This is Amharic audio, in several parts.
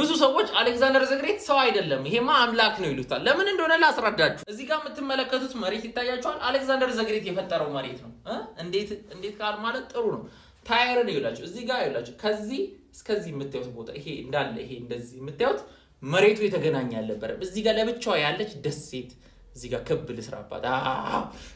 ብዙ ሰዎች አሌክዛንደር ዘግሬት ሰው አይደለም ይሄማ አምላክ ነው ይሉታል። ለምን እንደሆነ ላስረዳችሁ። እዚህ ጋር የምትመለከቱት መሬት ይታያችኋል። አሌክዛንደር ዘግሬት የፈጠረው መሬት ነው። እንዴት ካል ማለት ጥሩ ነው። ታየርን ይላችሁ እዚህ ጋር ይላችሁ ከዚህ እስከዚህ የምታዩት ቦታ ይሄ እንዳለ ይሄ እንደዚህ የምታዩት መሬቱ የተገናኘ አልነበረም። እዚህ ጋር ለብቻዋ ያለች ደሴት እዚህ ጋር ክብ ልስራባት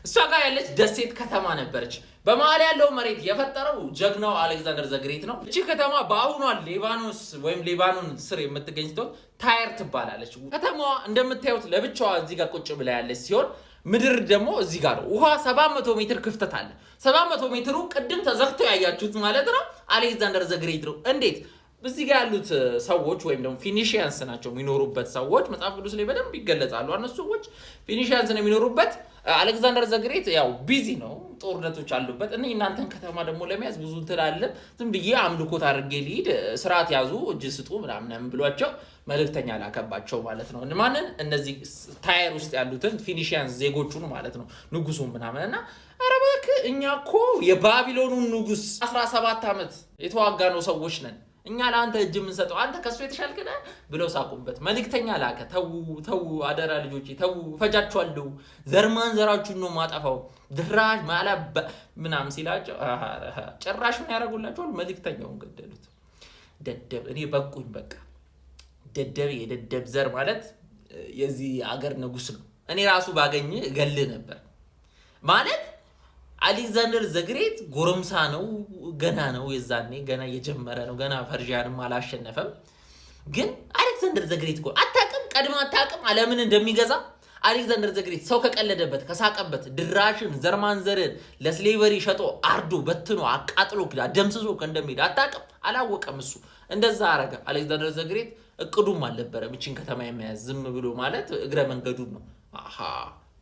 እሷ ጋር ያለች ደሴት ከተማ ነበረች። በመሃል ያለው መሬት የፈጠረው ጀግናው አሌክዛንደር ዘግሬት ነው። እቺ ከተማ በአሁኗ ሊባኖስ ወይም ሊባኖን ስር የምትገኝ ስትሆን ታየር ትባላለች። ከተማዋ እንደምታዩት ለብቻዋ እዚህ ጋር ቁጭ ብላ ያለች ሲሆን ምድር ደግሞ እዚህ ጋር ነው። ውሃ 700 ሜትር ክፍተት አለ። 700 ሜትሩ ቅድም ተዘግቶ ያያችሁት ማለት ነው አሌክዛንደር ዘግሬት ነው። እንዴት እዚህ ጋር ያሉት ሰዎች ወይም ደግሞ ፊኒሺያንስ ናቸው የሚኖሩበት ሰዎች መጽሐፍ ቅዱስ ላይ በደንብ ይገለጻሉ። እነሱ ሰዎች ፊኒሺያንስ ነው የሚኖሩበት። አሌክዛንደር ዘግሬት ያው ቢዚ ነው፣ ጦርነቶች አሉበት። እኔ እናንተን ከተማ ደግሞ ለመያዝ ብዙ ትላለ ዝም ብዬ አምልኮት አድርጌ ልሂድ፣ ስርዓት ያዙ፣ እጅ ስጡ ምናምን ብሏቸው መልእክተኛ ላከባቸው ማለት ነው። ማንን? እነዚህ ታየር ውስጥ ያሉትን ፊኒሺያንስ ዜጎቹን ማለት ነው፣ ንጉሱን ምናምን እና ኧረ እባክህ እኛ እኮ የባቢሎኑን ንጉስ 17 ዓመት የተዋጋ ነው ሰዎች ነን እኛ ለአንተ እጅ የምንሰጠው አንተ ከሱ የተሻልክ ነህ ብለው ሳቁበት። መልእክተኛ ላከ። ተው አደራ ልጆቼ ተው፣ ፈጃችኋለሁ፣ ዘርማን ዘራችሁን ነው ማጠፋው ድራሽ ማላበ ምናምን ሲላቸው ጭራሽ ምን ያደርጉላቸዋል? መልእክተኛውን ገደሉት። ደደብ እኔ በቁኝ በቃ ደደብ የደደብ ዘር ማለት የዚህ አገር ንጉስ ነው። እኔ ራሱ ባገኝ ገል ነበር ማለት አሌክዛንደር ዘግሬት ጎረምሳ ነው፣ ገና ነው፣ የዛኔ ገና እየጀመረ ነው፣ ገና ፐርሺያንም አላሸነፈም። ግን አሌክዛንደር ዘግሬት እኮ አታውቅም፣ ቀድማ አታውቅም ዓለምን እንደሚገዛ። አሌክዛንደር ዘግሬት ሰው ከቀለደበት ከሳቀበት ድራሽን ዘርማንዘርን ለስሌቨሪ ሸጦ አርዶ በትኖ አቃጥሎ ደምስሶ እንደሚሄድ አታውቅም፣ አላወቀም። እሱ እንደዛ አረገ። አሌክዛንደር ዘግሬት እቅዱም አልነበረም እቺን ከተማ የመያዝ ዝም ብሎ ማለት እግረ መንገዱን ነው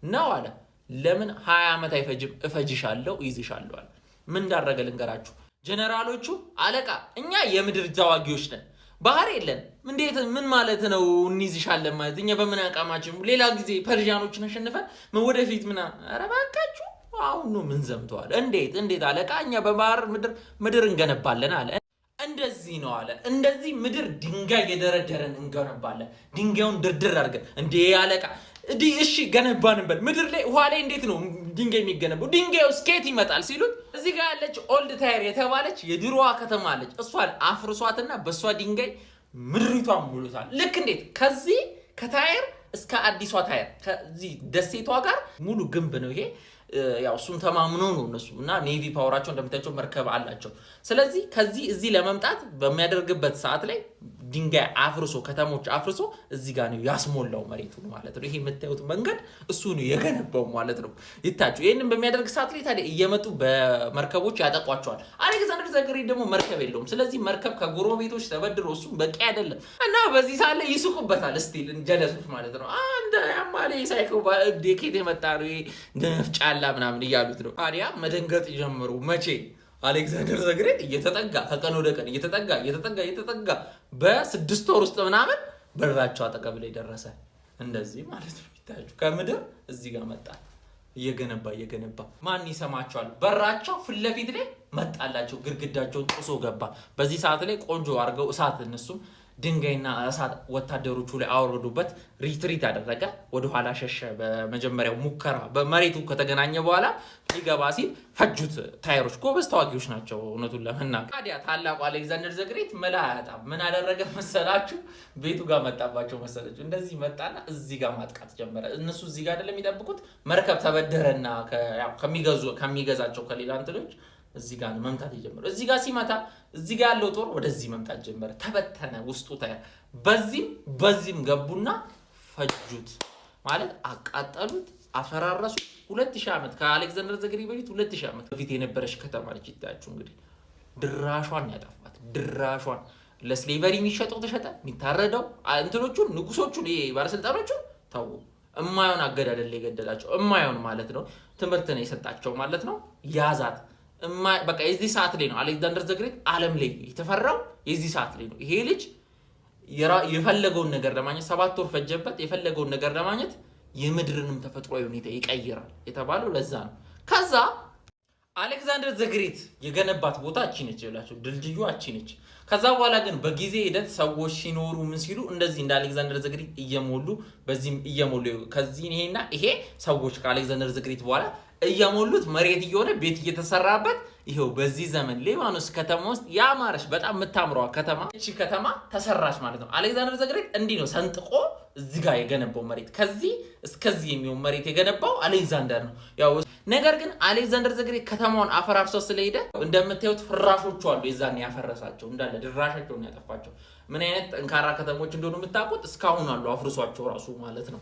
ነው አለ። ለምን 20 ዓመት አይፈጅም እፈጅሻለሁ ይዝሻለሁ አለ። ምን እንዳደረገ ልንገራችሁ። ጀነራሎቹ አለቃ እኛ የምድር ተዋጊዎች ነን፣ ባህር የለን፣ እንዴት ምን ማለት ነው እንይዝሻለን ማለት እኛ በምን አቃማችን ሌላ ጊዜ ፐርሺያኖችን አሸንፈን ምን ወደፊት ምን ኧረ እባካችሁ አሁን ነው ምን ዘምተዋል። እንዴት አለቃ እኛ በባህር ምድር እንገነባለን አለ። እንደዚህ ነው አለ። እንደዚህ ምድር ድንጋይ የደረደረን እንገነባለን፣ ድንጋዩን ድርድር አድርገን እንዴ አለቃ እሺ ገነባን እንበል። ምድር ላይ ውሃ ላይ እንዴት ነው ድንጋይ የሚገነባው? ድንጋዩ ስኬት ይመጣል ሲሉት እዚህ ጋር ያለች ኦልድ ታየር የተባለች የድሮዋ ከተማ አለች። እሷን አፍርሷትና በእሷ ድንጋይ ምድሪቷን ሙሉታል። ልክ እንዴት ከዚህ ከታየር እስከ አዲሷ ታየር ከዚህ ደሴቷ ጋር ሙሉ ግንብ ነው ይሄ። ያው እሱን ተማምኖ ነው እነሱ እና ኔቪ ፓወራቸው እንደምታቸው መርከብ አላቸው። ስለዚህ ከዚህ እዚህ ለመምጣት በሚያደርግበት ሰዓት ላይ ድንጋይ አፍርሶ ከተሞች አፍርሶ እዚህ ጋር ነው ያስሞላው መሬቱን ማለት ነው። ይሄ የምታዩት መንገድ እሱ ነው የገነባው ማለት ነው። ይታችሁ ይሄንን በሚያደርግ ሰዓት ላይ ታዲያ እየመጡ በመርከቦች ያጠቋቸዋል። አሌክዛንደር ዘግሬት ደግሞ መርከብ የለውም። ስለዚህ መርከብ ከጎረቤቶች ተበድሮ እሱም በቂ አይደለም እና በዚህ ሰዓት ላይ ይስቁበታል። ስቲል ጀለሶች ማለት ነው። አንተ ያማሌ ሳይኮ ዴኬት የመጣ ነው ነፍጫላ ምናምን እያሉት ነው። ታዲያ መደንገጥ ጀመሩ። መቼ አሌክዛንደር ዘግሬት እየተጠጋ ከቀን ወደ ቀን እየተጠጋ በ6 ወር ውስጥ ምናምን በራቸው አጠገብ ላይ ደረሰ። እንደዚህ ማለት ነው። ይታያችሁ ከምድር እዚህ ጋር መጣ። እየገነባ ማን ይሰማቸዋል? በራቸው ፊት ለፊት ላይ መጣላቸው። ግድግዳቸውን ጥሶ ገባ። በዚህ ሰዓት ላይ ቆንጆ አድርገው እሳት እነሱም ድንጋይና እሳት ወታደሮቹ ላይ አወረዱበት። ሪትሪት አደረገ፣ ወደ ኋላ ሸሸ። በመጀመሪያው ሙከራ በመሬቱ ከተገናኘ በኋላ ሊገባ ሲል ፈጁት። ታየሮች ጎበዝ ተዋጊዎች ናቸው እውነቱን ለመናገር። ታዲያ ታላቁ አሌክዛንደር ዘግሬት መላ አያጣም። ምን አደረገ መሰላችሁ? ቤቱ ጋር መጣባቸው መሰላችሁ። እንደዚህ መጣና እዚህ ጋር ማጥቃት ጀመረ። እነሱ እዚህ ጋር አይደለም የሚጠብቁት። መርከብ ተበደረና ከሚገዛቸው ከሌላ እንትኖች እዚህ ጋር መምታት የጀመረው። እዚህ ጋር ሲመታ እዚህ ጋር ያለው ጦር ወደዚህ መምጣት ጀመረ። ተበተነ ውስጡ ታያ። በዚህም ገቡና ፈጁት ማለት አቃጠሉት፣ አፈራረሱት። 2000 ዓመት ከአሌክዛንደር ዘግሬት በፊት 2000 ዓመት በፊት የነበረች ከተማ ልጅ ይታያችሁ እንግዲህ ድራሿን ያጠፋት። ድራሿን ለስሌቨሪ የሚሸጠው ተሸጠ፣ የሚታረደው እንትኖቹን ንጉሶቹን ባለስልጣኖቹን ተው። እማይሆን አገዳደል ላይ ገደላቸው። እማይሆን ማለት ነው። ትምህርት ነው የሰጣቸው ማለት ነው። ያዛት በቃ የዚህ ሰዓት ላይ ነው አሌክዛንደር ዘግሬት ዓለም ላይ የተፈራው የዚህ ሰዓት ላይ ነው። ይሄ ልጅ የፈለገውን ነገር ለማግኘት 7 ወር ፈጀበት። የፈለገውን ነገር ለማግኘት የምድርንም ተፈጥሯዊ ሁኔታ ይቀይራል የተባለው ለዛ ነው። ከዛ አሌክዛንደር ዘግሬት የገነባት ቦታ እቺ ነች ይላችሁ ድልድዩ እቺ ነች። ከዛ በኋላ ግን በጊዜ ሂደት ሰዎች ሲኖሩ ምን ሲሉ እንደዚህ እንደ አሌክዛንደር ዘግሬት እየሞሉ በዚህም እየሞሉ ከዚህ ይሄና ይሄ ሰዎች ከአሌክዛንደር ዘግሬት በኋላ እየሞሉት መሬት እየሆነ ቤት እየተሰራበት ይሄው በዚህ ዘመን ሊባኖስ ከተማ ውስጥ ያማረች በጣም የምታምረው ከተማ እቺ ከተማ ተሰራች ማለት ነው። አሌክዛንደር ዘግሬት እንዲህ ነው ሰንጥቆ እዚህ ጋር የገነባው መሬት ከዚህ እስከዚህ የሚሆን መሬት የገነባው አሌክዛንደር ነው። ያው ነገር ግን አሌክዛንደር ዘግሬት ከተማውን አፈራርሶ ስለሄደ እንደምታዩት ፍራሾቹ አሉ የዛን ያፈረሳቸው እንዳለ ድራሻቸውን ያጠፋቸው ምን አይነት ጠንካራ ከተሞች እንደሆኑ የምታውቁት እስካሁን አሉ አፍርሷቸው ራሱ ማለት ነው።